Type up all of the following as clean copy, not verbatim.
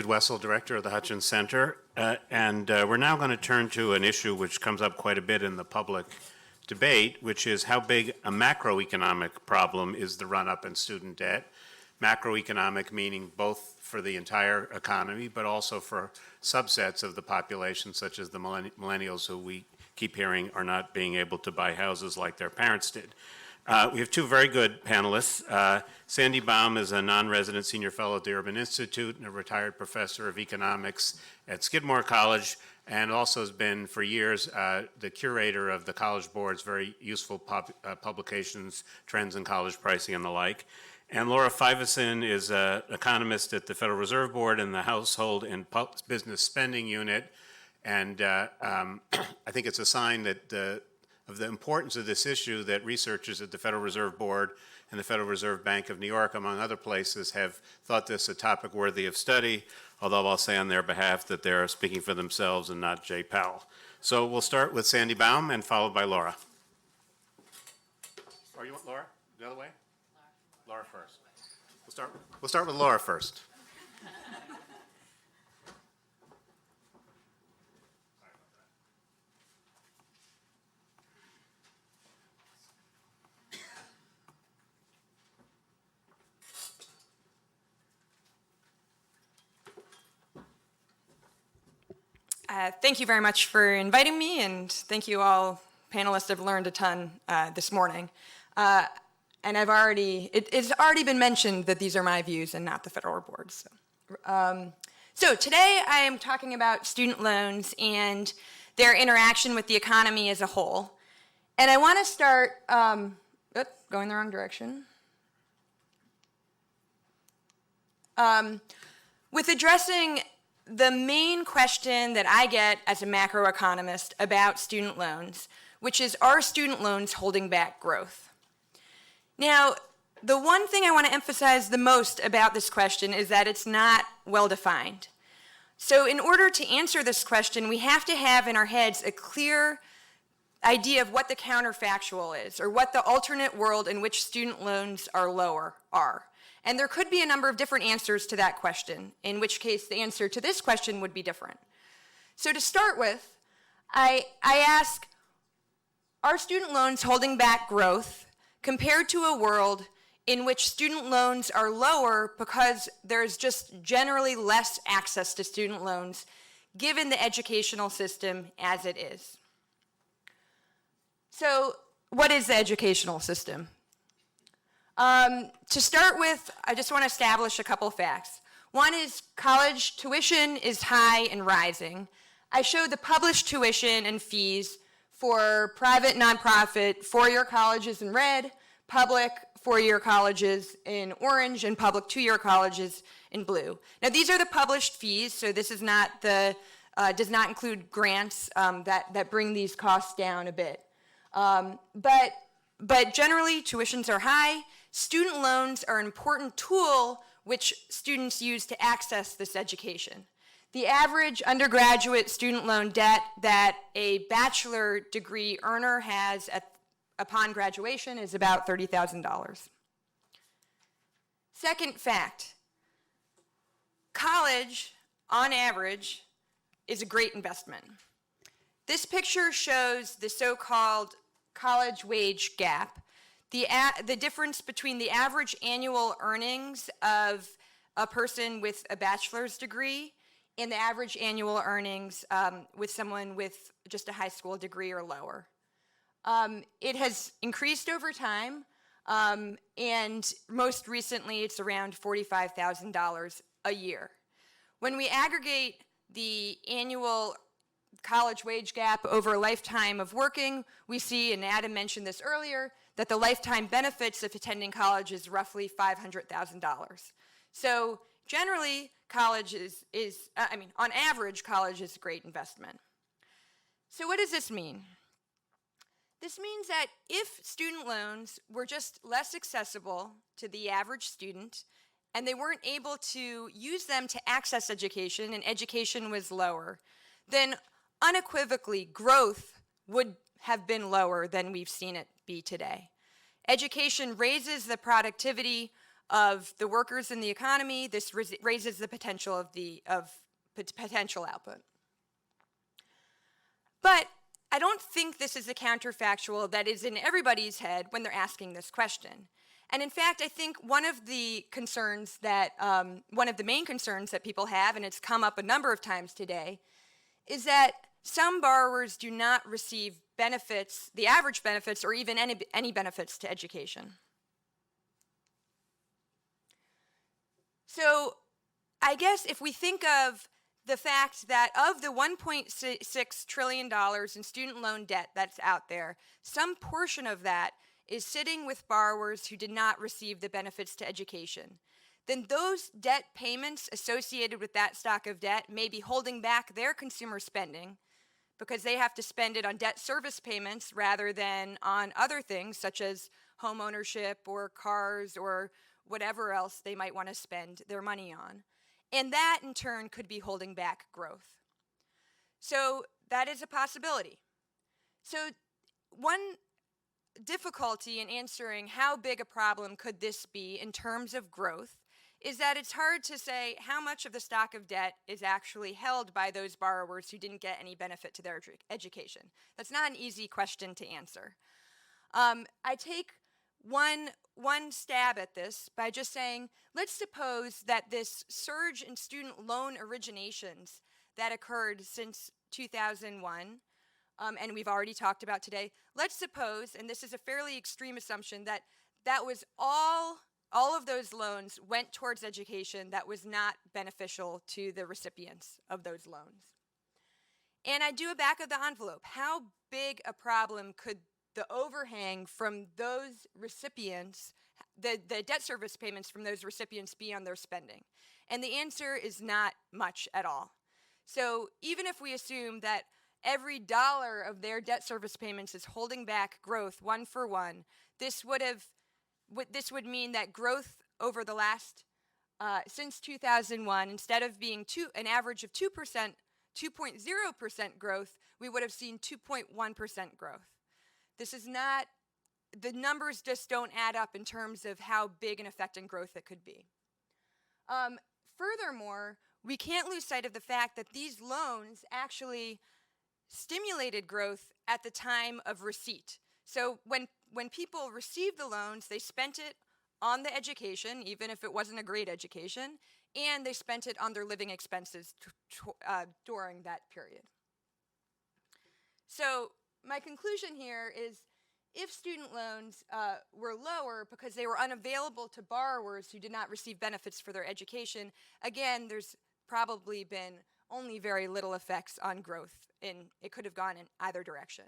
David Wessel, Director of the Hutchins Center, and we're now going to turn to an issue which comes up quite a bit in the public debate, which is how big a macroeconomic problem is the run-up in student debt. Macroeconomic meaning both for the entire economy, but also for subsets of the population, such as the millennials who we keep hearing are not being able to buy houses like their parents did. We have two very good panelists. Sandy Baum is a non-resident senior fellow at the Urban Institute and a retired professor of economics at Skidmore College, and also has been for years the curator of the College Board's very useful publications, Trends in College Pricing and the like. And Laura Fiveson is an economist at the Federal Reserve Board in the Household and Business Spending Unit. And I think it's a sign that of the importance of this issue that researchers at the Federal Reserve Board and the Federal Reserve Bank of New York, among other places, have thought this a topic worthy of study, although I'll say on their behalf that they're speaking for themselves and not Jay Powell. So we'll start with Sandy Baum and followed by Laura. Or you want Laura? The other way? Laura first. We'll start with Laura first. Thank you very much for inviting me, and thank you all panelists. I've learned a ton this morning. And it's already been mentioned that these are my views and not the Federal Board's. So today I am talking about student loans and their interaction with the economy as a whole. And I want to start, going the wrong direction. With addressing the main question that I get as a macroeconomist about student loans, which is, are student loans holding back growth? Now, the one thing I want to emphasize the most about this question is that it's not well defined. So in order to answer this question, we have to have in our heads a clear idea of what the counterfactual is, or what the alternate world in which student loans are lower are. And there could be a number of different answers to that question, in which case the answer to this question would be different. So to start with, I ask, are student loans holding back growth compared to a world in which student loans are lower because there's just generally less access to student loans given the educational system as it is? So what is the educational system? To start with, I just want to establish a couple facts. One is college tuition is high and rising. I showed the published tuition and fees for private, nonprofit, four-year colleges in red, public four-year colleges in orange, and public two-year colleges in blue. Now these are the published fees, so this is not the, does not include grants that bring these costs down a bit. But generally, tuitions are high. Student loans are an important tool which students use to access this education. The average undergraduate student loan debt that a bachelor degree earner has upon graduation is about $30,000. Second fact, college, on average, is a great investment. This picture shows the so-called college wage gap, the difference between the average annual earnings of a person with a bachelor's degree and the average annual earnings with someone with just a high school degree or lower. It has increased over time, and most recently it's around $45,000 a year. When we aggregate the annual college wage gap over a lifetime of working, we see, and Adam mentioned this earlier, that the lifetime benefits of attending college is roughly $500,000. So generally, college on average, college is a great investment. So what does this mean? This means that if student loans were just less accessible to the average student, and they weren't able to use them to access education, and education was lower, then unequivocally growth would have been lower than we've seen it be today. Education raises the productivity of the workers in the economy. This raises the potential of potential output. But I don't think this is a counterfactual that is in everybody's head when they're asking this question. And in fact, I think one of the concerns that, one of the main concerns that people have, and it's come up a number of times today, is that some borrowers do not receive benefits, the average benefits, or even any benefits to education. So I guess if we think of the fact that of the $1.6 trillion in student loan debt that's out there, some portion of that is sitting with borrowers who did not receive the benefits to education, then those debt payments associated with that stock of debt may be holding back their consumer spending because they have to spend it on debt service payments rather than on other things such as home ownership or cars or whatever else they might want to spend their money on. And that in turn could be holding back growth. So that is a possibility. So one difficulty in answering how big a problem could this be in terms of growth is that it's hard to say how much of the stock of debt is actually held by those borrowers who didn't get any benefit to their education. That's not an easy question to answer. I take one stab at this by just saying, let's suppose that this surge in student loan originations that occurred since 2001, and we've already talked about today, let's suppose, and this is a fairly extreme assumption, that that was all of those loans went towards education that was not beneficial to the recipients of those loans. And I do a back of the envelope. How big a problem could the overhang from those recipients, the debt service payments from those recipients be on their spending? And the answer is not much at all. So even if we assume that every dollar of their debt service payments is holding back growth one for one, this would mean that growth over the last, since 2001, instead of being an average of 2%, 2.0% growth, we would have seen 2.1% growth. This is not, the numbers just don't add up in terms of how big an effect on growth it could be. Furthermore, we can't lose sight of the fact that these loans actually stimulated growth at the time of receipt. So when people received the loans, they spent it on the education, even if it wasn't a great education, and they spent it on their living expenses during that period. So my conclusion here is if student loans were lower because they were unavailable to borrowers who did not receive benefits for their education, again, there's probably been only very little effects on growth, and it could have gone in either direction.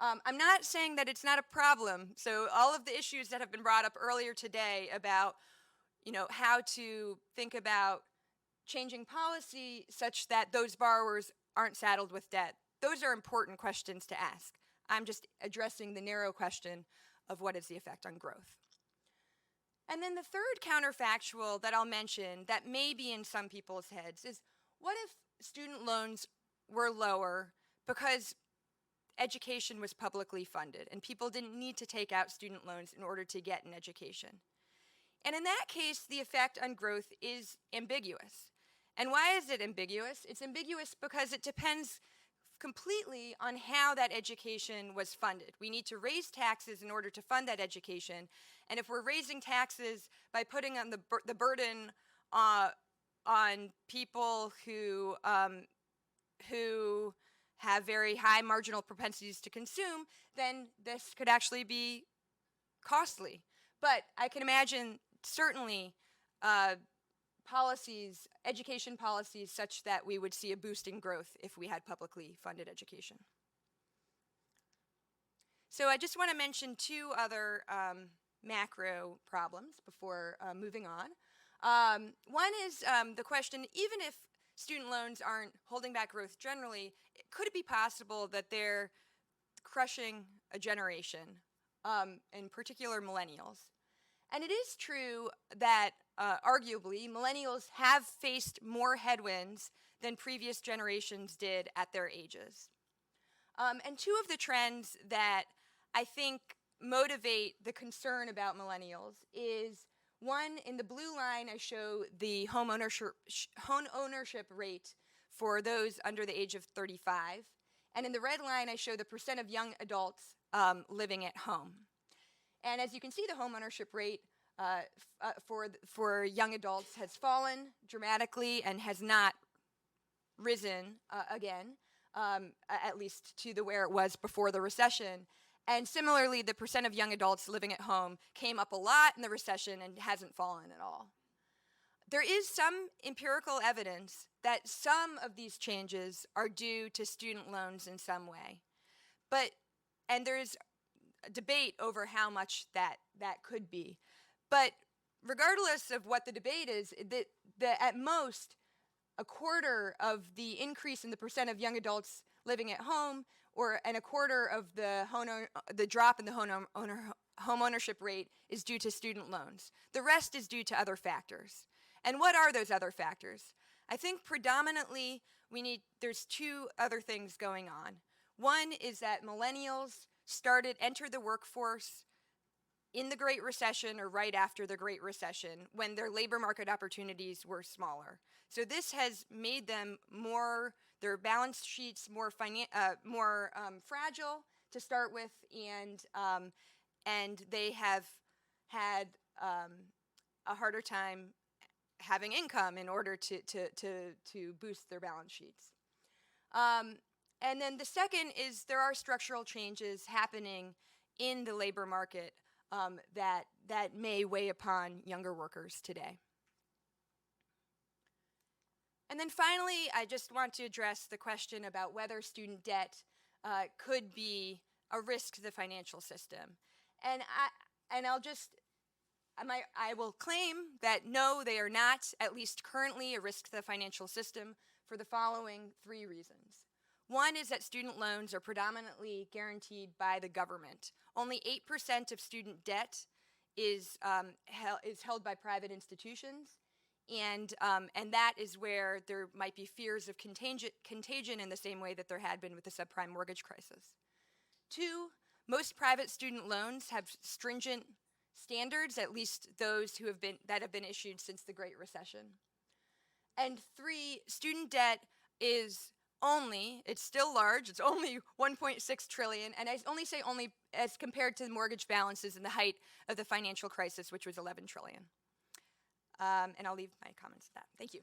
I'm not saying that it's not a problem. So all of the issues that have been brought up earlier today about, how to think about changing policy such that those borrowers aren't saddled with debt, those are important questions to ask. I'm just addressing the narrow question of what is the effect on growth. And then the third counterfactual that I'll mention that may be in some people's heads is, what if student loans were lower because education was publicly funded and people didn't need to take out student loans in order to get an education? And in that case, the effect on growth is ambiguous. And why is it ambiguous? It's ambiguous because it depends completely on how that education was funded. We need to raise taxes in order to fund that education. And if we're raising taxes by putting on the burden on people who have very high marginal propensities to consume, then this could actually be costly. But I can imagine certainly education policies such that we would see a boost in growth if we had publicly funded education. So I just want to mention two other macro problems before moving on. One is the question, even if student loans aren't holding back growth generally, could it be possible that they're crushing a generation, in particular millennials? And it is true that arguably millennials have faced more headwinds than previous generations did at their ages. And two of the trends that I think motivate the concern about millennials is One, in the blue line, I show the home ownership rate for those under the age of 35. And in the red line, I show the percent of young adults living at home. And as you can see, the home ownership rate for young adults has fallen dramatically and has not risen again, at least to where it was before the recession. And similarly, the percent of young adults living at home came up a lot in the recession and hasn't fallen at all. There is some empirical evidence that some of these changes are due to student loans in some way. And there's a debate over how much that could be. But regardless of what the debate is, at most, a quarter of the increase in the percent of young adults living at home, and a quarter of the drop in the home ownership rate is due to student loans. The rest is due to other factors. And what are those other factors? I think predominantly there's two other things going on. One is that millennials entered the workforce in the Great Recession or right after the Great Recession when their labor market opportunities were smaller. So this has made them their balance sheets more fragile to start with, and they have had a harder time having income in order to boost their balance sheets. And then the second is there are structural changes happening in the labor market that may weigh upon younger workers today. And then finally, I just want to address the question about whether student debt could be a risk to the financial system. And I will claim that no, they are not, at least currently, a risk to the financial system for the following three reasons. One is that student loans are predominantly guaranteed by the government. Only 8% of student debt is held by private institutions, and that is where there might be fears of contagion in the same way that there had been with the subprime mortgage crisis. Two, most private student loans have stringent standards, at least those that have been issued since the Great Recession. And three, student debt it's still large, it's only 1.6 trillion, and I only say only as compared to the mortgage balances in the height of the financial crisis, which was 11 trillion. And I'll leave my comments at that. Thank you.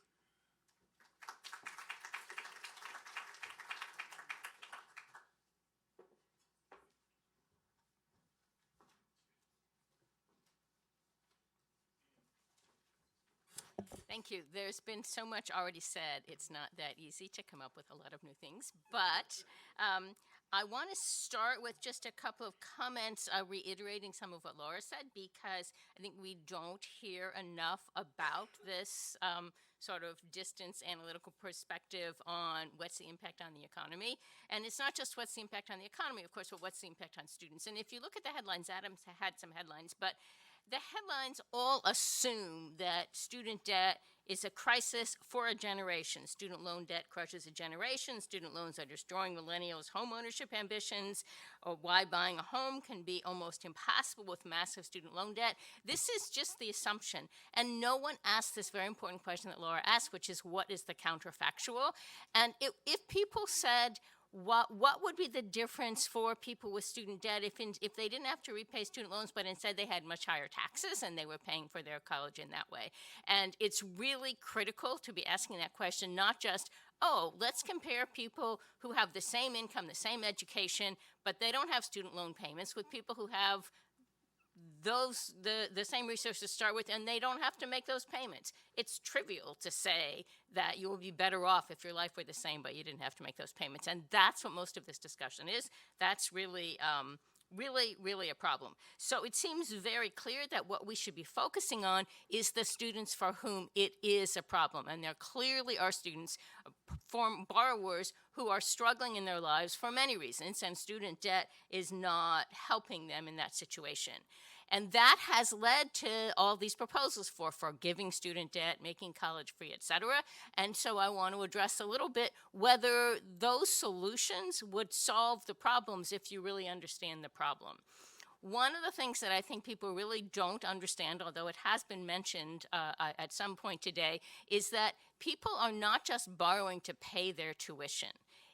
Thank you. There's been so much already said. It's not that easy to come up with a lot of new things. But I want to start with just a couple of comments reiterating some of what Laura said, because I think we don't hear enough about this sort of distance analytical perspective on what's the impact on the economy. And it's not just what's the impact on the economy, of course, but what's the impact on students. And if you look at the headlines, Adam's had some headlines, but the headlines all assume that student debt is a crisis for a generation. Student loan debt crushes a generation. Student loans are destroying millennials' home ownership ambitions, or why buying a home can be almost impossible with massive student loan debt. This is just the assumption. And no one asked this very important question that Laura asked, which is, what is the counterfactual? And if people said, what would be the difference for people with student debt if they didn't have to repay student loans, but instead they had much higher taxes and they were paying for their college in that way? And it's really critical to be asking that question, not just, oh, let's compare people who have the same income, the same education, but they don't have student loan payments, with people who have the same resources to start with, and they don't have to make those payments. It's trivial to say that you will be better off if your life were the same, but you didn't have to make those payments. And that's what most of this discussion is. That's really a problem. So it seems very clear that what we should be focusing on is the students for whom it is a problem. And there clearly are students, borrowers, who are struggling in their lives for many reasons, and student debt is not helping them in that situation. And that has led to all these proposals for forgiving student debt, making college free, et cetera. And so I want to address a little bit whether those solutions would solve the problems if you really understand the problem. one of the things that I think people really don't understand, although it has been mentioned at some point today, is that people are not just borrowing to pay their tuition.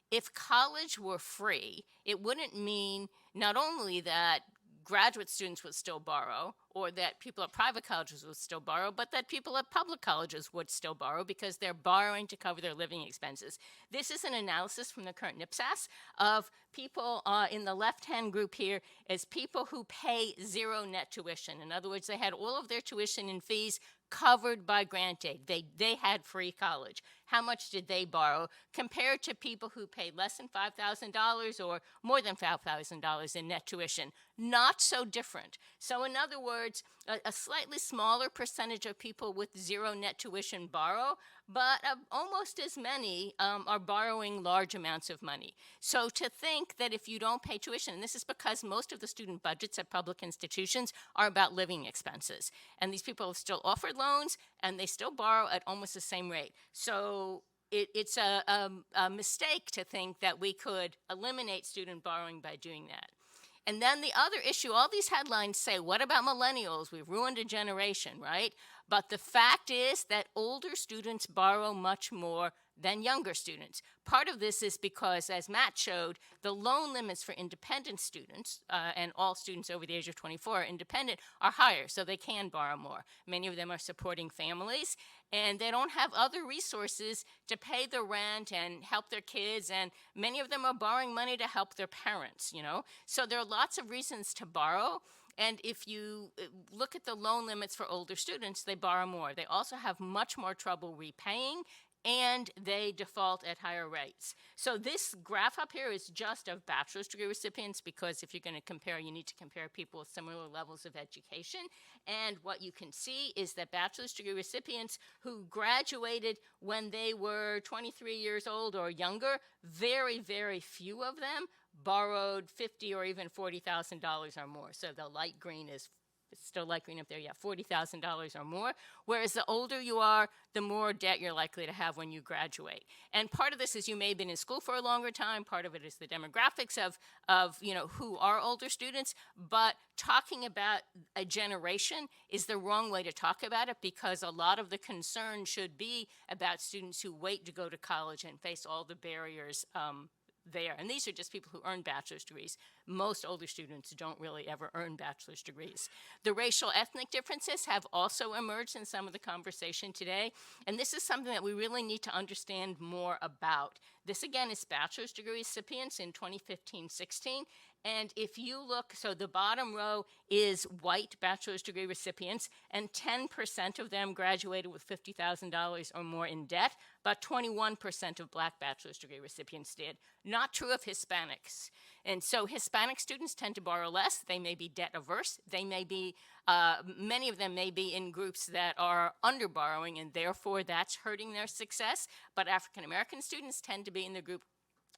If college were free, it wouldn't mean not only that graduate students would still borrow, or that people at private colleges would still borrow, but that people at public colleges would still borrow because they're borrowing to cover their living expenses. This is an analysis from the current NIPSAS of people in the left-hand group here as people who pay zero net tuition. In other words, they had all of their tuition and fees covered by grant aid. They had free college. How much did they borrow compared to people who paid less than $5,000 or more than $5,000 in net tuition? Not so different. So in other words, a slightly smaller percentage of people with zero net tuition borrow, but almost as many are borrowing large amounts of money. So to think that if you don't pay tuition, and this is because most of the student budgets at public institutions are about living expenses, and these people have still offered loans, and they still borrow at almost the same rate. So it's a mistake to think that we could eliminate student borrowing by doing that. And then the other issue, all these headlines say, what about millennials? We've ruined a generation, right? But the fact is that older students borrow much more than younger students. Part of this is because, as Matt showed, the loan limits for independent students, and all students over the age of 24 are independent, are higher, so they can borrow more. Many of them are supporting families, and they don't have other resources to pay the rent and help their kids, and many of them are borrowing money to help their parents, you know? So there are lots of reasons to borrow. And if you look at the loan limits for older students, they borrow more. They also have much more trouble repaying, and they default at higher rates. So this graph up here is just of bachelor's degree recipients, because if you're going to compare, you need to compare people with similar levels of education. And what you can see is that bachelor's degree recipients who graduated when they were 23 years old or younger, very, very few of them borrowed $50,000 or even $40,000 or more. So the light green is still light green up there, yeah, $40,000 or more. Whereas the older you are, the more debt you're likely to have when you graduate. And part of this is you may have been in school for a longer time. Part of it is the demographics of you know, who are older students. But talking about a generation is the wrong way to talk about it, because a lot of the concern should be about students who wait to go to college and face all the barriers there. And these are just people who earn bachelor's degrees. Most older students don't really ever earn bachelor's degrees. The racial ethnic differences have also emerged in some of the conversation today. And this is something that we really need to understand more about. This again is bachelor's degree recipients in 2015-16. And if you look, so the bottom row is white bachelor's degree recipients, and 10% of them graduated with $50,000 or more in debt, but 21% of black bachelor's degree recipients did. Not true of Hispanics. And so Hispanic students tend to borrow less. They may be debt averse. They may be, many of them may be in groups that are under borrowing, and therefore that's hurting their success. But African American students tend to be in the group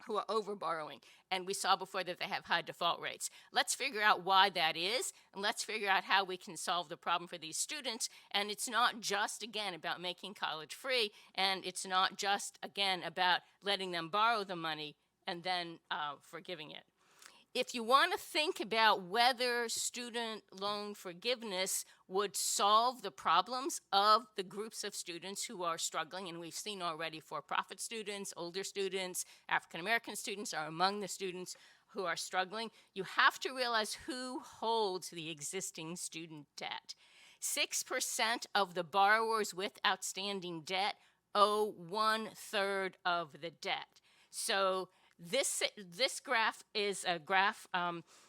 who are over borrowing, and we saw before that they have high default rates. Let's figure out why that is, and let's figure out how we can solve the problem for these students. And it's not just, again, about making college free, and it's not just, again, about letting them borrow the money and then forgiving it. If you want to think about whether student loan forgiveness would solve the problems of the groups of students who are struggling, and we've seen already for-profit students, older students, African-American students are among the students who are struggling, you have to realize who holds the existing student debt. 6% of the borrowers with outstanding debt owe 1/3 of the debt. So this graph is a graph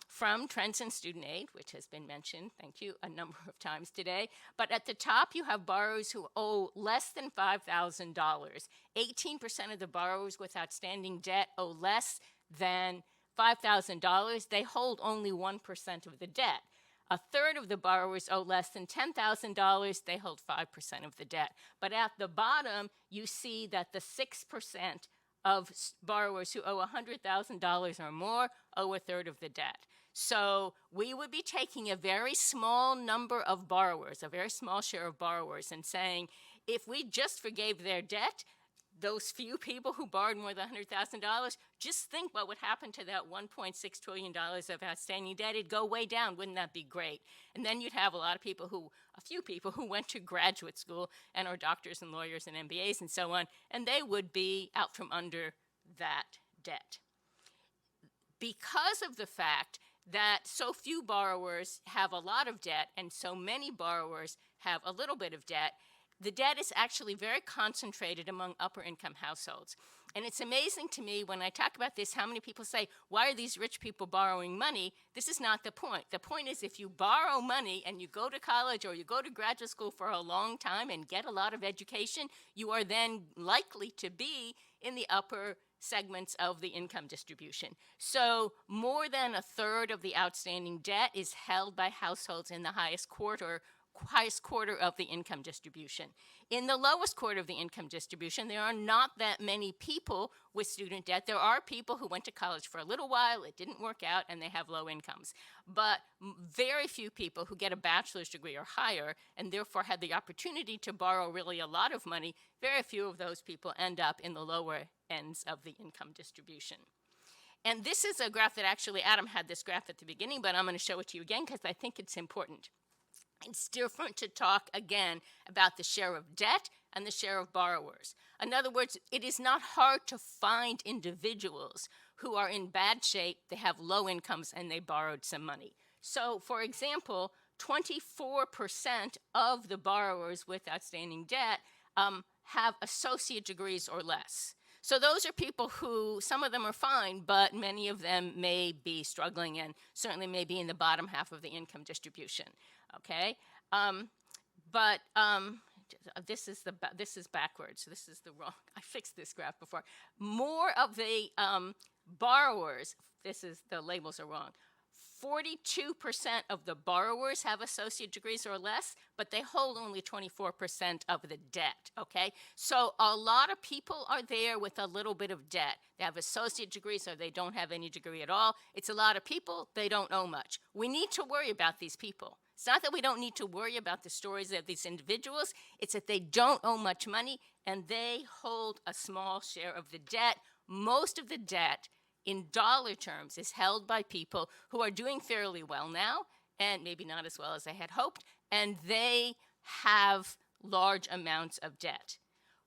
from Trends in Student Aid, which has been mentioned, thank you, a number of times today. But at the top, you have borrowers who owe less than $5,000. 18% of the borrowers with outstanding debt owe less than $5,000. They hold only 1% of the debt. 1/3 of the borrowers owe less than $10,000. They hold 5% of the debt. But at the bottom, you see that the 6% of borrowers who owe $100,000 or more owe 1/3 of the debt. So we would be taking a very small number of borrowers, a very small share of borrowers, and saying, if we just forgave their debt, those few people who borrowed more than $100,000, just think what would happen to that $1.6 trillion of outstanding debt. It'd go way down. Wouldn't that be great? And then you'd have a few people who went to graduate school and are doctors and lawyers and MBAs and so on, and they would be out from under that debt. Because of the fact that so few borrowers have a lot of debt and so many borrowers have a little bit of debt, the debt is actually very concentrated among upper income households. And it's amazing to me when I talk about this, how many people say, why are these rich people borrowing money? This is not the point. The point is if you borrow money and you go to college or you go to graduate school for a long time and get a lot of education, you are then likely to be in the upper segments of the income distribution. So more than a third of the outstanding debt is held by households in the highest quarter of the income distribution. In the lowest quarter of the income distribution, there are not that many people with student debt. There are people who went to college for a little while, it didn't work out, and they have low incomes. But very few people who get a bachelor's degree or higher and therefore had the opportunity to borrow really a lot of money, very few of those people end up in the lower ends of the income distribution. And this is a graph that actually, Adam had this graph at the beginning, but I'm going to show it to you again because I think it's important. It's different to talk again about the share of debt and the share of borrowers. In other words, it is not hard to find individuals who are in bad shape, they have low incomes, and they borrowed some money. So, for example, 24% of the borrowers with outstanding debt have associate degrees or less. So those are people who, some of them are fine, but many of them may be struggling and certainly may be in the bottom half of the income distribution. Okay, this is backwards. This is the wrong. I fixed this graph before. More of the borrowers. The labels are wrong. 42% of the borrowers have associate degrees or less, but they hold only 24% of the debt, okay? So a lot of people are there with a little bit of debt. They have associate degrees or they don't have any degree at all. It's a lot of people, they don't owe much. We need to worry about these people. It's not that we don't need to worry about the stories of these individuals, it's that they don't owe much money and they hold a small share of the debt. Most of the debt in dollar terms is held by people who are doing fairly well now and maybe not as well as they had hoped, and they have large amounts of debt.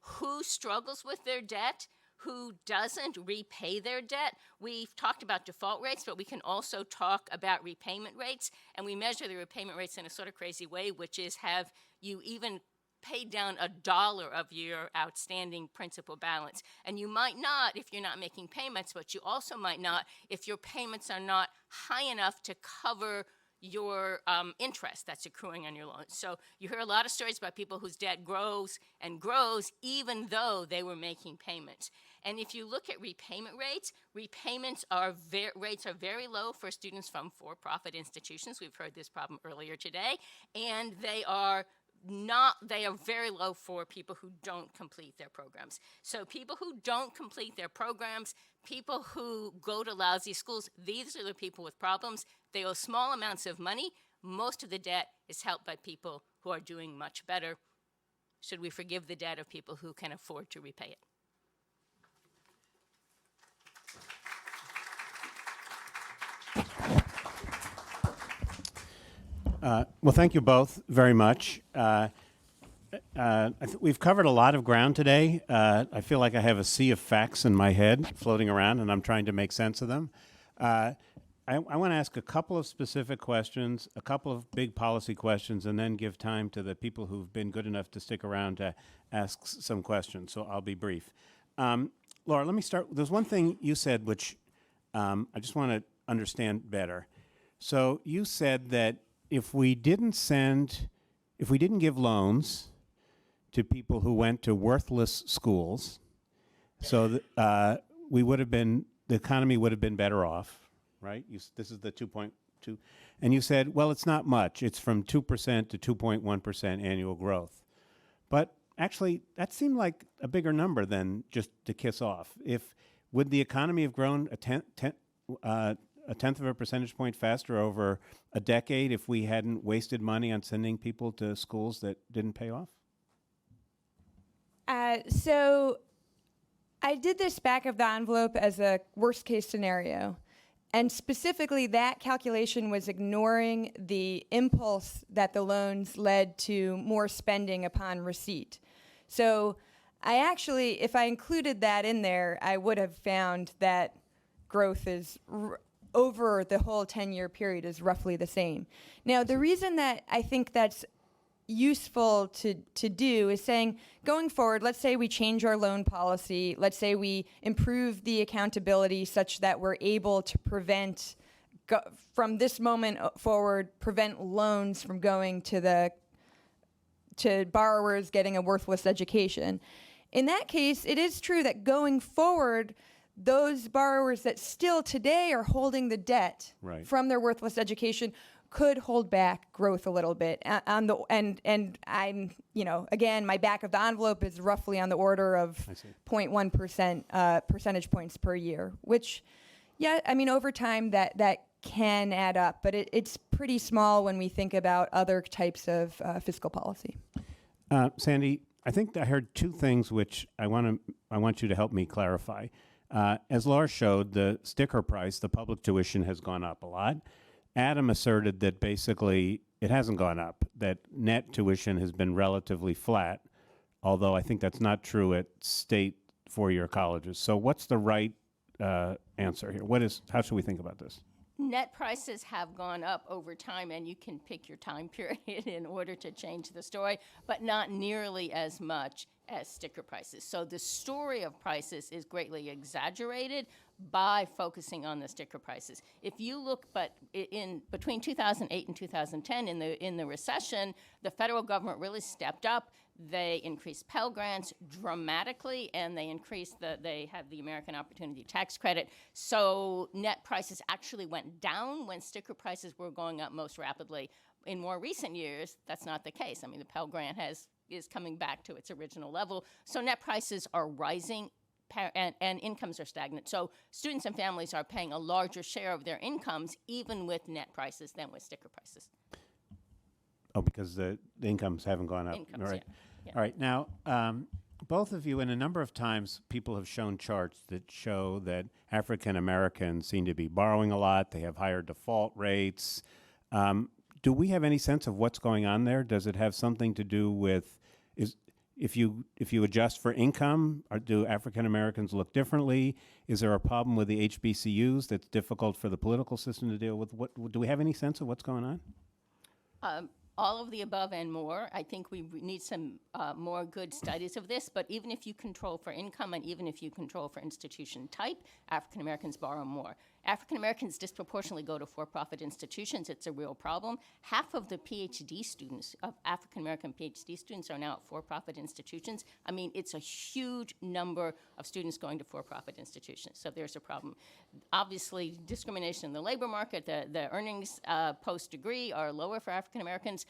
Who struggles with their debt? Who doesn't repay their debt? We've talked about default rates, but we can also talk about repayment rates, and we measure the repayment rates in a sort of crazy way, which is have you even paid down $1 of your outstanding principal balance. And you might not if you're not making payments, but you also might not if your payments are not high enough to cover your interest that's accruing on your loan. So you hear a lot of stories about people whose debt grows and grows even though they were making payments. And if you look at repayment rates, rates are very low for students from for-profit institutions. We've heard this problem earlier today. And they are very low for people who don't complete their programs. So people who don't complete their programs, people who go to lousy schools, these are the people with problems. They owe small amounts of money. Most of the debt is held by people who are doing much better. Should we forgive the debt of people who can afford to repay it? Well, thank you both very much. We've covered a lot of ground today. I feel like I have a sea of facts in my head floating around, and I'm trying to make sense of them. I want to ask a couple of specific questions, a couple of big policy questions, and then give time to the people who've been good enough to stick around to ask some questions, so I'll be brief. Laura, let me start. There's one thing you said which I just want to understand better. So you said that if we didn't give loans to people who went to worthless schools, so that the economy would have been better off, right? This is the 2.2, and you said, well, it's not much. It's from 2% to 2.1% annual growth. But actually, that seemed like a bigger number than just to kiss off. Would the economy have grown a tenth of a percentage point faster over a decade if we hadn't wasted money on sending people to schools that didn't pay off? So I did this back of the envelope as a worst case scenario. And specifically, that calculation was ignoring the impulse that the loans led to more spending upon receipt. So I actually, if I included that in there, I would have found that growth is over the whole 10-year period is roughly the same. Now, the reason that I think that's useful to do is saying, going forward, let's say we change our loan policy, let's say we improve the accountability such that we're able to prevent, from this moment forward, prevent loans from going to borrowers getting a worthless education. In that case, it is true that going forward, those borrowers that still today are holding the debt from their worthless education could hold back growth a little bit. And I'm, again, my back of the envelope is roughly on the order of 0.1% percentage points per year, which, over time that can add up, but it's pretty small when we think about other types of fiscal policy. Sandy, I think I heard two things which I want you to help me clarify. As Laura showed, the sticker price, the public tuition, has gone up a lot. Adam asserted that basically it hasn't gone up, that net tuition has been relatively flat, although I think that's not true at state four-year colleges. So what's the right answer here? How should we think about this? Net prices have gone up over time, and you can pick your time period in order to change the story, but not nearly as much as sticker prices. So the story of prices is greatly exaggerated by focusing on the sticker prices. If you look, in between 2008 and 2010, in the recession, the federal government really stepped up. They increased Pell Grants dramatically, and they have the American Opportunity Tax Credit. So net prices actually went down when sticker prices were going up most rapidly. In more recent years, that's not the case. The Pell Grant is coming back to its original level. So net prices are rising, and incomes are stagnant. So students and families are paying a larger share of their incomes, even with net prices, than with sticker prices. Oh, because the incomes haven't gone up. Incomes, all right. yeah. All right. Now, both of you, and a number of times, people have shown charts that show that African Americans seem to be borrowing a lot. They have higher default rates. Do we have any sense of what's going on there? Does it have something to do with if you adjust for income, do African Americans look differently? Is there a problem with the HBCUs that's difficult for the political system to deal with? Do we have any sense of what's going on? All of the above and more. I think we need some more good studies of this, but even if you control for income and even if you control for institution type, African Americans borrow more. African Americans disproportionately go to for-profit institutions. It's a real problem. Half of the PhD students, of African American PhD students, are now at for-profit institutions. It's a huge number of students going to for-profit institutions, so there's a problem. Obviously, discrimination in the labor market, the earnings post-degree are lower for African Americans.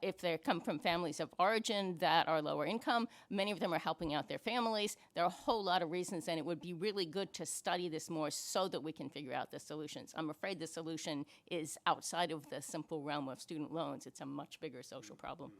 If they come from families of origin that are lower income, many of them are helping out their families. There are a whole lot of reasons, and it would be really good to study this more so that we can figure out the solutions. I'm afraid the solution is outside of the simple realm of student loans. It's a much bigger social problem.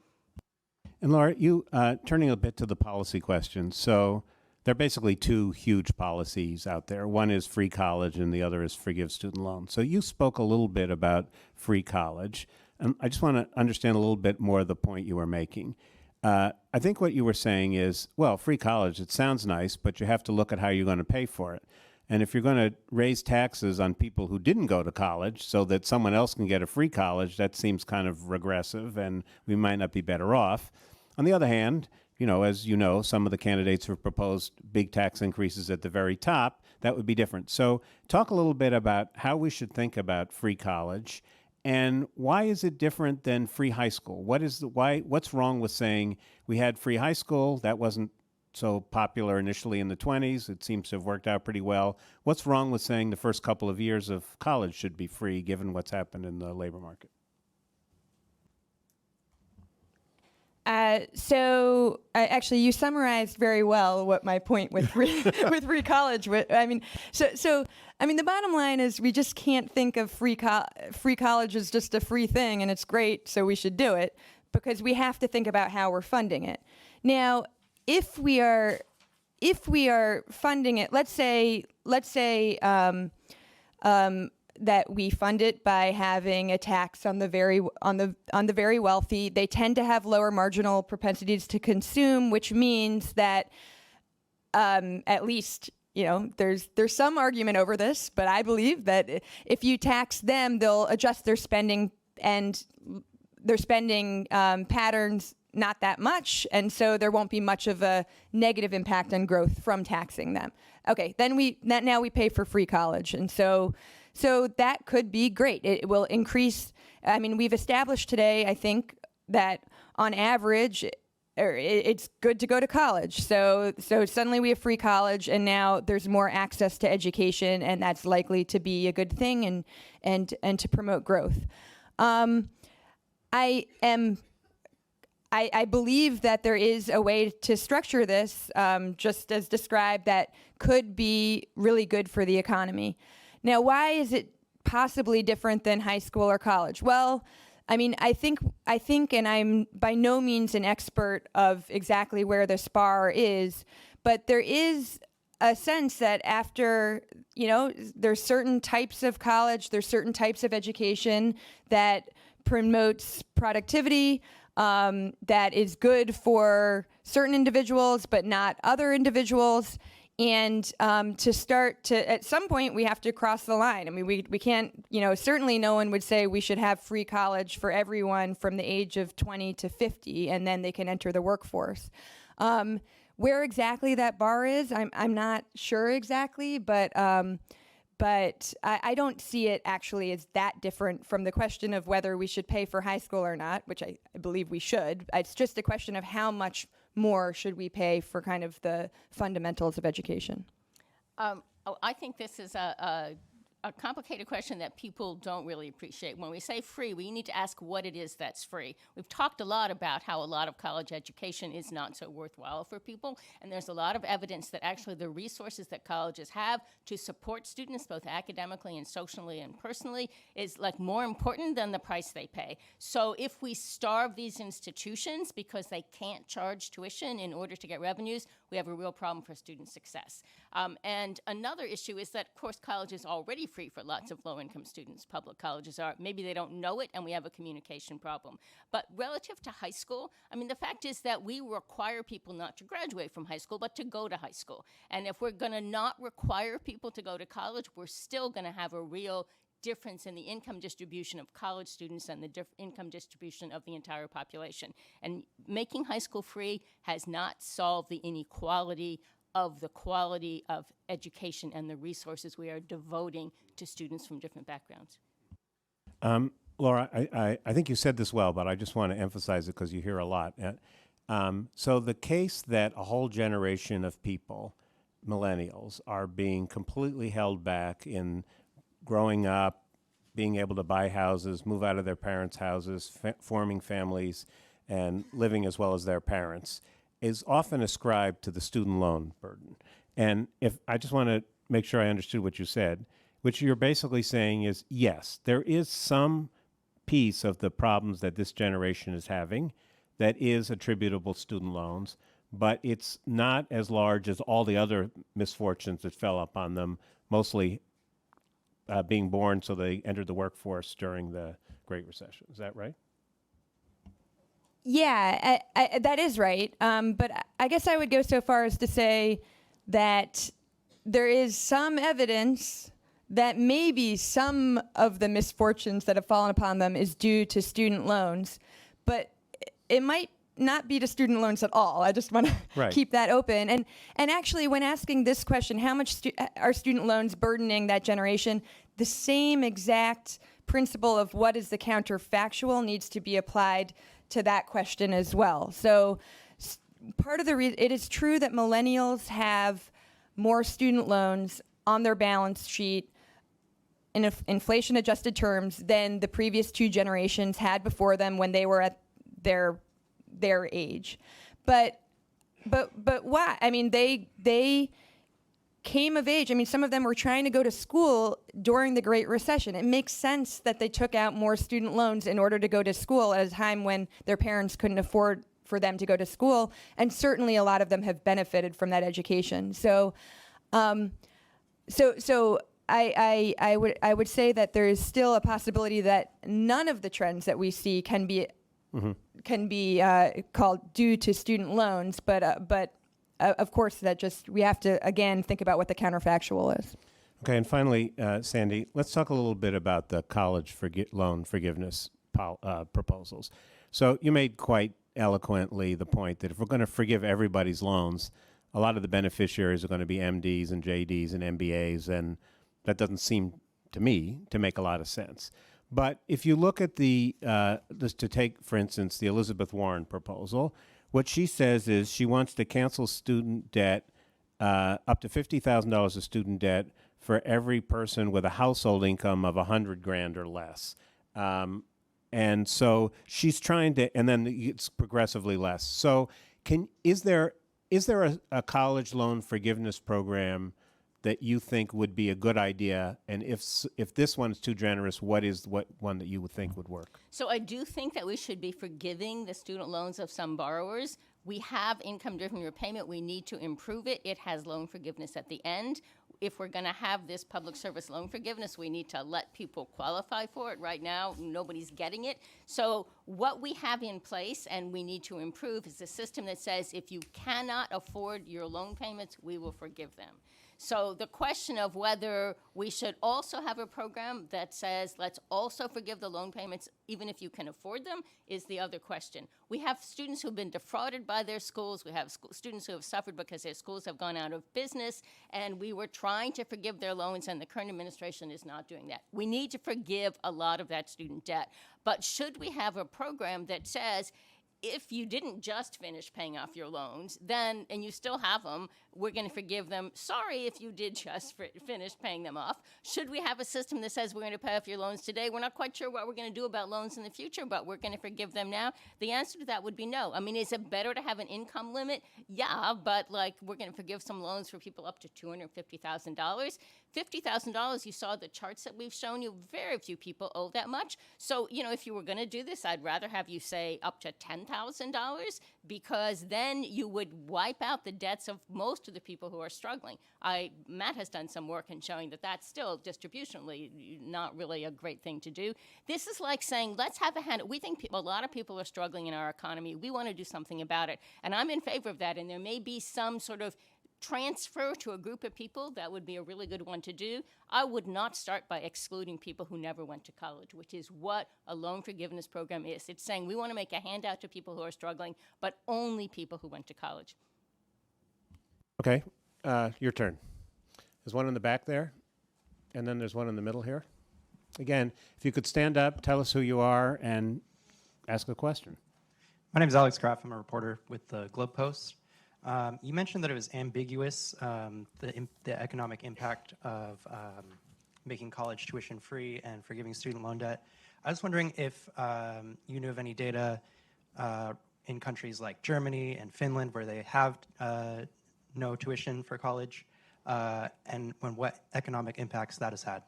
And Laura, you turning a bit to the policy question. So there are basically two huge policies out there. One is free college, and the other is forgive student loans. So you spoke a little bit about free college. And I just want to understand a little bit more of the point you were making. I think what you were saying is, well, free college, it sounds nice, but you have to look at how you're going to pay for it. And if you're going to raise taxes on people who didn't go to college so that someone else can get a free college, that seems kind of regressive, and we might not be better off. On the other hand, as you know, some of the candidates have proposed big tax increases at the very top. That would be different. So talk a little bit about how we should think about free college. And why is it different than free high school? What's wrong with saying we had free high school, that wasn't so popular initially in the 20s. It seems to have worked out pretty well. What's wrong with saying the first couple of years of college should be free given what's happened in the labor market? Actually, you summarized very well what my point with free college. The bottom line is we just can't think of free college as just a free thing and it's great, so we should do it, because we have to think about how we're funding it. Now, if we are if we are funding it, let's say that we fund it by having a tax on the very wealthy. They tend to have lower marginal propensities to consume, which means that at least, there's some argument over this, but I believe that if you tax them, they'll adjust their spending and their spending patterns not that much, and so there won't be much of a negative impact on growth from taxing them. Okay, then now we pay for free college, and so that could be great. It will increase. I mean, we've established today, I think, that on average, it's good to go to college. So suddenly we have free college, and now there's more access to education, and that's likely to be a good thing and to promote growth. I believe that there is a way to structure this, just as described, that could be really good for the economy. Now, why is it possibly different than high school or college? Well, I mean, I think, and I'm by no means an expert of exactly where this bar is, but there is a sense that after, there's certain types of college, there's certain types of education that promotes productivity, that is good for certain individuals, but not other individuals. And at some point, we have to cross the line. I mean, we can't, certainly no one would say we should have free college for everyone from the age of 20 to 50, and then they can enter the workforce. Where exactly that bar is, I'm not sure exactly, but I don't see it actually as that different from the question of whether we should pay for high school or not, which I believe we should. It's just a question of how much more should we pay for kind of the fundamentals of education. I think this is a complicated question that people don't really appreciate. When we say free, we need to ask what it is that's free. We've talked a lot about how a lot of college education is not so worthwhile for people, and there's a lot of evidence that actually the resources that colleges have to support students, both academically and socially and personally, is more important than the price they pay. So if we starve these institutions because they can't charge tuition in order to get revenues, we have a real problem for student success. And another issue is that, of course, college is already free for lots of low-income students. Public colleges are. Maybe they don't know it, and we have a communication problem. But relative to high school, I mean, the fact is that we require people not to graduate from high school, but to go to high school. And if we're going to not require people to go to college, we're still going to have a real difference in the income distribution of college students and the income distribution of the entire population. And making high school free has not solved the inequality of the quality of education and the resources we are devoting to students from different backgrounds. Laura, I think you said this well, but I just want to emphasize it because you hear a lot. So the case that a whole generation of people, millennials, are being completely held back in growing up, being able to buy houses, move out of their parents' houses, forming families, and living as well as their parents, is often ascribed to the student loan burden. And if I just want to make sure I understood what you said, which you're basically saying is, yes, there is some piece of the problems that this generation is having that is attributable to student loans, but it's not as large as all the other misfortunes that fell upon them, mostly being born so they entered the workforce during the Great Recession. Is that right? Yeah, that is right. But I guess I would go so far as to say that there is some evidence that maybe some of the misfortunes that have fallen upon them is due to student loans, but it might not be to student loans at all. I just want to keep that open. And actually, when asking this question, how much are student loans burdening that generation, the same exact principle of what is the counterfactual needs to be applied to that question as well. So part of the reason, it is true that millennials have more student loans on their balance sheet in inflation-adjusted terms than the previous two generations had before them when they were at their age. But why? I mean, they came of age. I mean, some of them were trying to go to school during the Great Recession. It makes sense that they took out more student loans in order to go to school at a time when their parents couldn't afford for them to go to school, and certainly a lot of them have benefited from that education. So, I would say that there is still a possibility that none of the trends that we see can be called due to student loans, but of course that just we have to again think about what the counterfactual is. Okay, and finally, Sandy, let's talk a little bit about the college loan forgiveness proposals. So you made quite eloquently the point that if we're going to forgive everybody's loans, a lot of the beneficiaries are going to be MDs and JDs and MBAs, and that doesn't seem to me to make a lot of sense. But if you look at just to take, for instance, the Elizabeth Warren proposal, what she says is she wants to cancel student debt, up to $50,000 of student debt for every person with a household income of $100,000 or less. And so she's trying to, and then it's progressively less. So is there a college loan forgiveness program that you think would be a good idea? And if this one's too generous, what one that you would think would work? So I do think that we should be forgiving the student loans of some borrowers. We have income-driven repayment. We need to improve it. It has loan forgiveness at the end. If we're going to have this public service loan forgiveness, we need to let people qualify for it. Right now, nobody's getting it. So what we have in place and we need to improve is a system that says if you cannot afford your loan payments, we will forgive them. So the question of whether we should also have a program that says let's also forgive the loan payments even if you can afford them is the other question. We have students who've been defrauded by their schools. We have students who have suffered because their schools have gone out of business, and we were trying to forgive their loans, and the current administration is not doing that. We need to forgive a lot of that student debt. But should we have a program that says if you didn't just finish paying off your loans, then, and you still have them, we're going to forgive them. Sorry if you did just finish paying them off. Should we have a system that says we're going to pay off your loans today? We're not quite sure what we're going to do about loans in the future, but we're going to forgive them now. The answer to that would be no. I mean, is it better to have an income limit? Yeah, but like we're going to forgive some loans for people up to $250,000. $50,000, you saw the charts that we've shown you, very few people owe that much. So, if you were going to do this, I'd rather have you say up to $10,000 because then you would wipe out the debts of most of the people who are struggling. Matt has done some work in showing that that's still distributionally not really a great thing to do. This is like saying, let's have a hand. We think a lot of people are struggling in our economy. We want to do something about it. And I'm in favor of that. And there may be some sort of transfer to a group of people. That would be a really good one to do. I would not start by excluding people who never went to college, which is what a loan forgiveness program is. It's saying we want to make a handout to people who are struggling, but only people who went to college. Okay, your turn. There's one in the back there, and then there's one in the middle here. Again, if you could stand up, tell us who you are, and ask a question. My name is Alex Graff. I'm a reporter with the Globe Post. You mentioned that it was ambiguous, the economic impact of making college tuition free and forgiving student loan debt. I was wondering if you knew of any data in countries like Germany and Finland where they have no tuition for college, and what economic impacts that has had.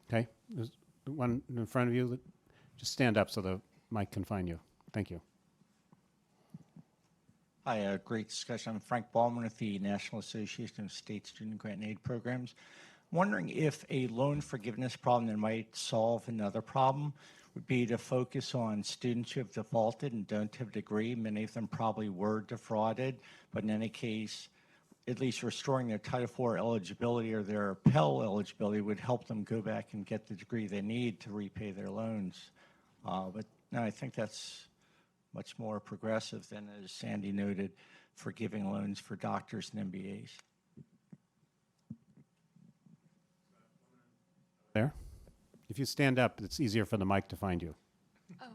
Okay, there's one in front of you. Just stand up so the mic can find you. Thank you. Hi, great discussion. I'm Frank Ballman with the National Association of State Student Grant and Aid Programs. I'm wondering if a loan forgiveness problem that might solve another problem would be to focus on students who have defaulted and don't have a degree. Many of them probably were defrauded, but in any case, at least restoring their Title IV eligibility or their Pell eligibility would help them go back and get the degree they need to repay their loans. But no, I think that's much more progressive than, as Sandy noted, forgiving loans for doctors and MBAs. There. If you stand up, it's easier for the mic to find you. Oh.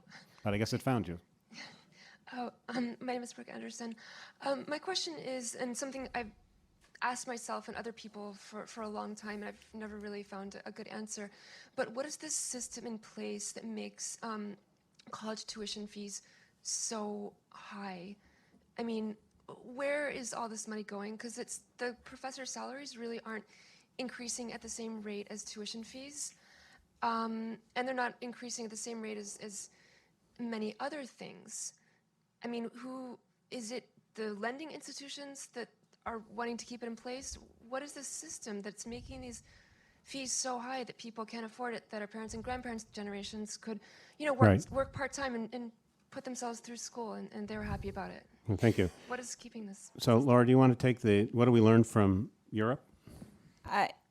But I guess it found you. My name is Brooke Anderson. My question is, and something I've asked myself and other people for a long time, and I've never really found a good answer, but what is this system in place that makes college tuition fees so high? I mean, where is all this money going? Because the professor salaries really aren't increasing at the same rate as tuition fees, and they're not increasing at the same rate as many other things. I mean, who is it? The lending institutions that are wanting to keep it in place? What is the system that's making these fees so high that people can't afford it, that our parents and grandparents' generations could, work part-time and put themselves through school, and they were happy about it? Well, thank you. What is keeping this? So, Laura, do you want to take what do we learn from Europe?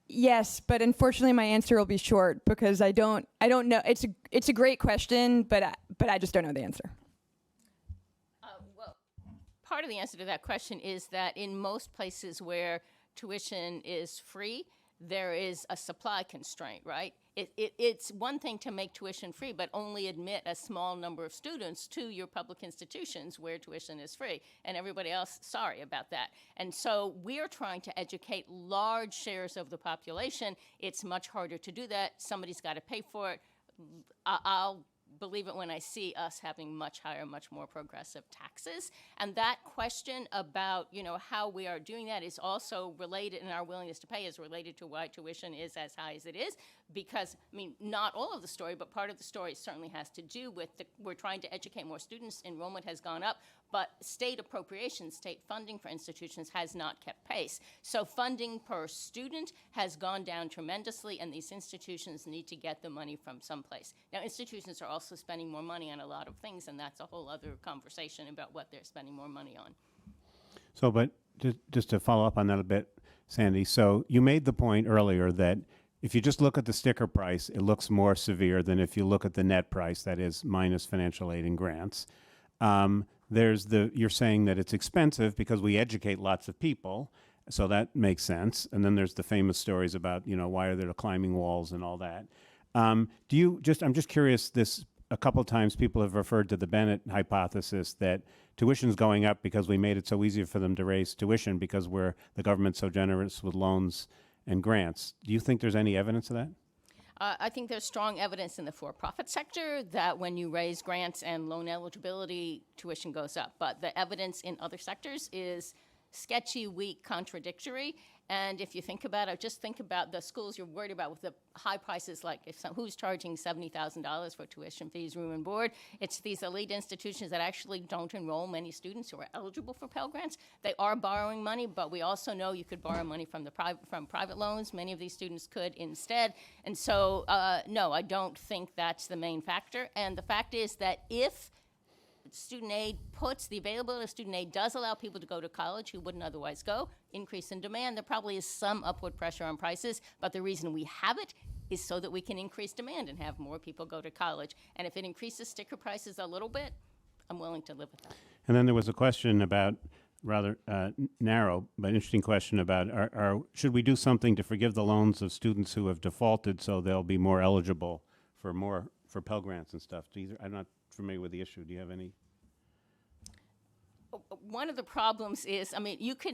Yes, but unfortunately, my answer will be short because I don't know. It's a great question, but I just don't know the answer. Well, part of the answer to that question is that in most places where tuition is free, there is a supply constraint, right? It's one thing to make tuition free, but only admit a small number of students to your public institutions where tuition is free, and everybody else, sorry about that. And so we're trying to educate large shares of the population. It's much harder to do that. Somebody's got to pay for it. I'll believe it when I see us having much higher, much more progressive taxes. And that question about, how we are doing that is also related, and our willingness to pay is related to why tuition is as high as it is. Because, not all of the story, but part of the story certainly has to do with we're trying to educate more students. Enrollment has gone up, but state appropriations, state funding for institutions has not kept pace. So funding per student has gone down tremendously, and these institutions need to get the money from someplace. Now, institutions are also spending more money on a lot of things, and that's a whole other conversation about what they're spending more money on. So, but just to follow up on that a bit, Sandy, so you made the point earlier that if you just look at the sticker price, it looks more severe than if you look at the net price, that is minus financial aid and grants. You're saying that it's expensive because we educate lots of people, so that makes sense. And then there's the famous stories about, why are there climbing walls and all that. I'm just curious, a couple times people have referred to the Bennett hypothesis that tuition's going up because we made it so easy for them to raise tuition because the government's so generous with loans and grants. Do you think there's any evidence of that? I think there's strong evidence in the for-profit sector that when you raise grants and loan eligibility, tuition goes up. But the evidence in other sectors is sketchy, weak, contradictory. And if you think about it, just think about the schools you're worried about with the high prices, like who's charging $70,000 for tuition fees, room and board. It's these elite institutions that actually don't enroll many students who are eligible for Pell Grants. They are borrowing money, but we also know you could borrow money from private loans. Many of these students could instead. And so, no, I don't think that's the main factor. And the fact is that if student aid the availability of student aid does allow people to go to college who wouldn't otherwise go, increase in demand, there probably is some upward pressure on prices, but the reason we have it is so that we can increase demand and have more people go to college. And if it increases sticker prices a little bit, I'm willing to live with that. And then there was a question about, rather narrow, but interesting question about, should we do something to forgive the loans of students who have defaulted so they'll be more eligible for Pell Grants and stuff? I'm not familiar with the issue. Do you have any? One of the problems is,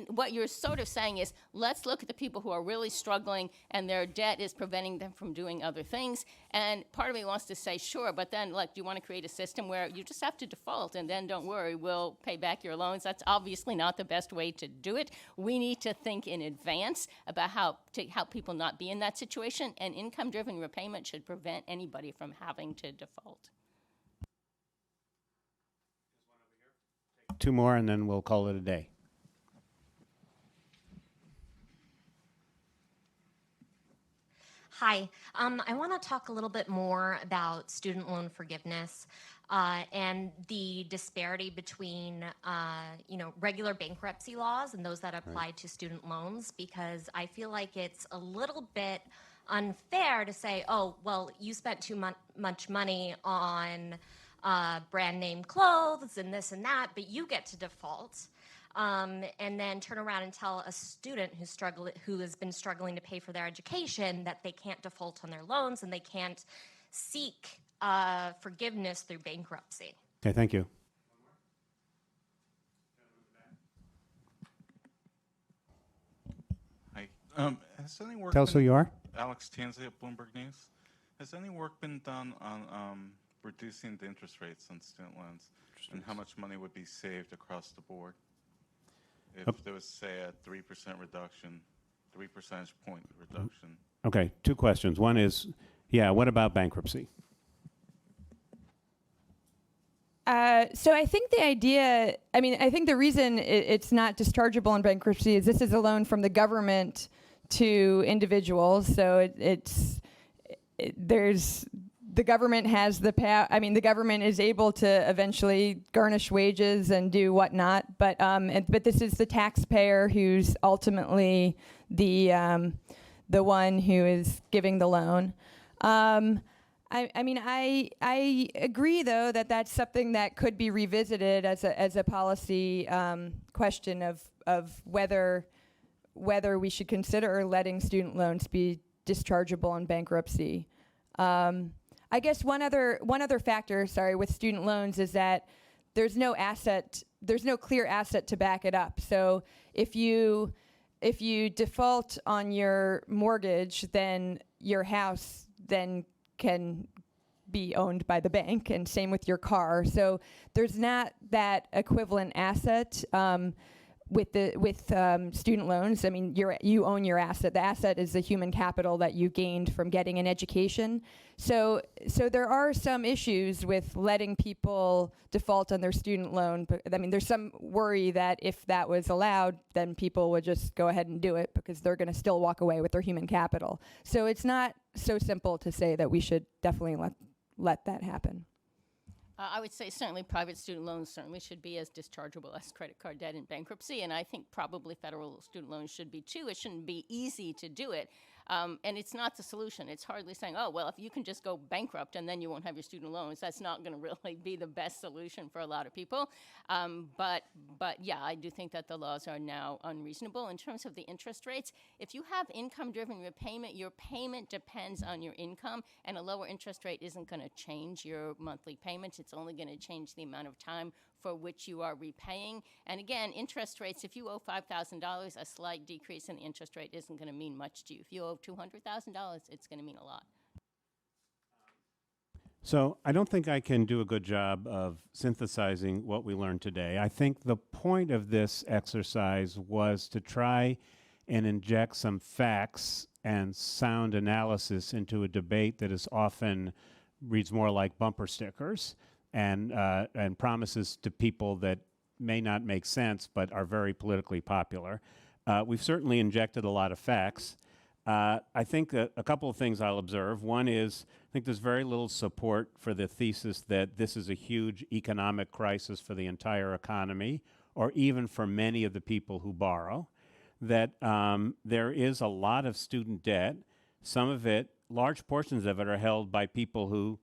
what you're sort of saying is, let's look at the people who are really struggling and their debt is preventing them from doing other things. And part of me wants to say, sure, but then, do you want to create a system where you just have to default and then don't worry, we'll pay back your loans? That's obviously not the best way to do it. We need to think in advance about how to help people not be in that situation, and income-driven repayment should prevent anybody from having to default. Two more, and then we'll call it a day. Hi, I want to talk a little bit more about student loan forgiveness and the disparity between, regular bankruptcy laws and those that apply to student loans, because I feel like it's a little bit unfair to say, oh, well, you spent too much money on brand name clothes and this and that, but you get to default, and then turn around and tell a student who has been struggling to pay for their education that they can't default on their loans and they can't seek forgiveness through bankruptcy. Okay, thank you. Hi. Has any work Tell us who you are. Alex Tanzi at Bloomberg News. Has any work been done on reducing the interest rates on student loans and how much money would be saved across the board if there was, say, a 3% reduction, 3 percentage point reduction? Okay, two questions. One is, what about bankruptcy? So I think the idea, I think the reason it's not dischargeable in bankruptcy is this is a loan from the government to individuals. So the government has the power. The government is able to eventually garnish wages and do whatnot. But this is the taxpayer who's ultimately the one who is giving the loan. I agree, though, that that's something that could be revisited as a policy question of whether we should consider letting student loans be dischargeable in bankruptcy. I guess one other factor, with student loans is that there's no clear asset to back it up. So if you default on your mortgage, then your house then can be owned by the bank, and same with your car. So there's not that equivalent asset with student loans. You own your asset. The asset is the human capital that you gained from getting an education. So there are some issues with letting people default on their student loan. But there's some worry that if that was allowed, then people would just go ahead and do it because they're going to still walk away with their human capital. So it's not so simple to say that we should definitely let that happen. I would say certainly private student loans certainly should be as dischargeable as credit card debt in bankruptcy, and I think probably federal student loans should be too. It shouldn't be easy to do it, and it's not the solution. It's hardly saying, oh, well, if you can just go bankrupt and then you won't have your student loans, that's not going to really be the best solution for a lot of people. But yeah, I do think that the laws are now unreasonable. In terms of the interest rates, if you have income-driven repayment, your payment depends on your income, and a lower interest rate isn't going to change your monthly payments. It's only going to change the amount of time for which you are repaying. And again, interest rates, if you owe $5,000, a slight decrease in the interest rate isn't going to mean much to you. If you owe $200,000, it's going to mean a lot. So I don't think I can do a good job of synthesizing what we learned today. I think the point of this exercise was to try and inject some facts and sound analysis into a debate that is often reads more like bumper stickers and promises to people that may not make sense but are very politically popular. We've certainly injected a lot of facts. I think a couple of things I'll observe. One is I think there's very little support for the thesis that this is a huge economic crisis for the entire economy or even for many of the people who borrow, that there is a lot of student debt. Some of it, large portions of it, are held by people who,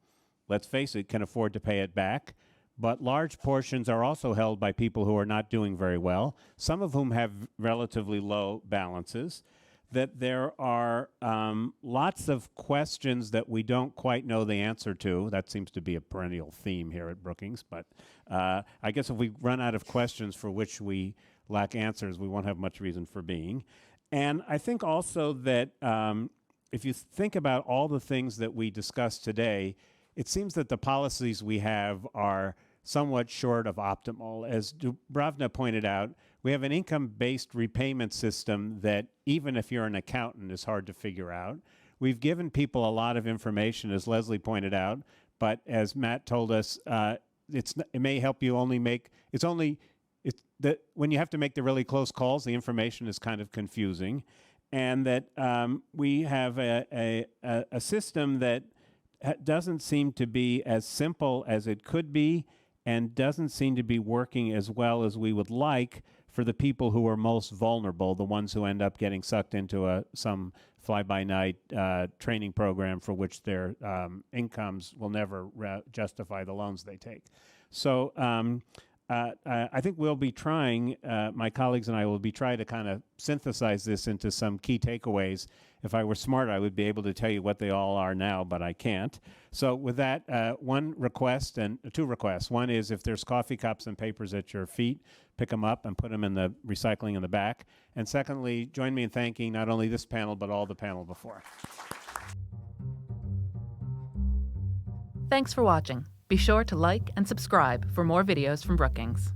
let's face it, can afford to pay it back. But large portions are also held by people who are not doing very well, some of whom have relatively low balances, that there are lots of questions that we don't quite know the answer to. That seems to be a perennial theme here at Brookings. But I guess if we run out of questions for which we lack answers, we won't have much reason for being. And I think also that if you think about all the things that we discussed today, it seems that the policies we have are somewhat short of optimal. As Dubravna pointed out, we have an income-based repayment system that, even if you're an accountant, is hard to figure out. We've given people a lot of information, as Leslie pointed out, but as Matt told us, it may help you only make, when you have to make the really close calls, the information is kind of confusing. And that we have a system that doesn't seem to be as simple as it could be and doesn't seem to be working as well as we would like for the people who are most vulnerable, the ones who end up getting sucked into some fly-by-night training program for which their incomes will never justify the loans they take. So I think we'll be trying, my colleagues and I will be trying to kind of synthesize this into some key takeaways. If I were smart, I would be able to tell you what they all are now, but I can't. So with that, one request and two requests. One is if there's coffee cups and papers at your feet, pick them up and put them in the recycling in the back. And secondly, join me in thanking not only this panel, but all the panel before. Thanks for watching. Be sure to like and subscribe for more videos from Brookings.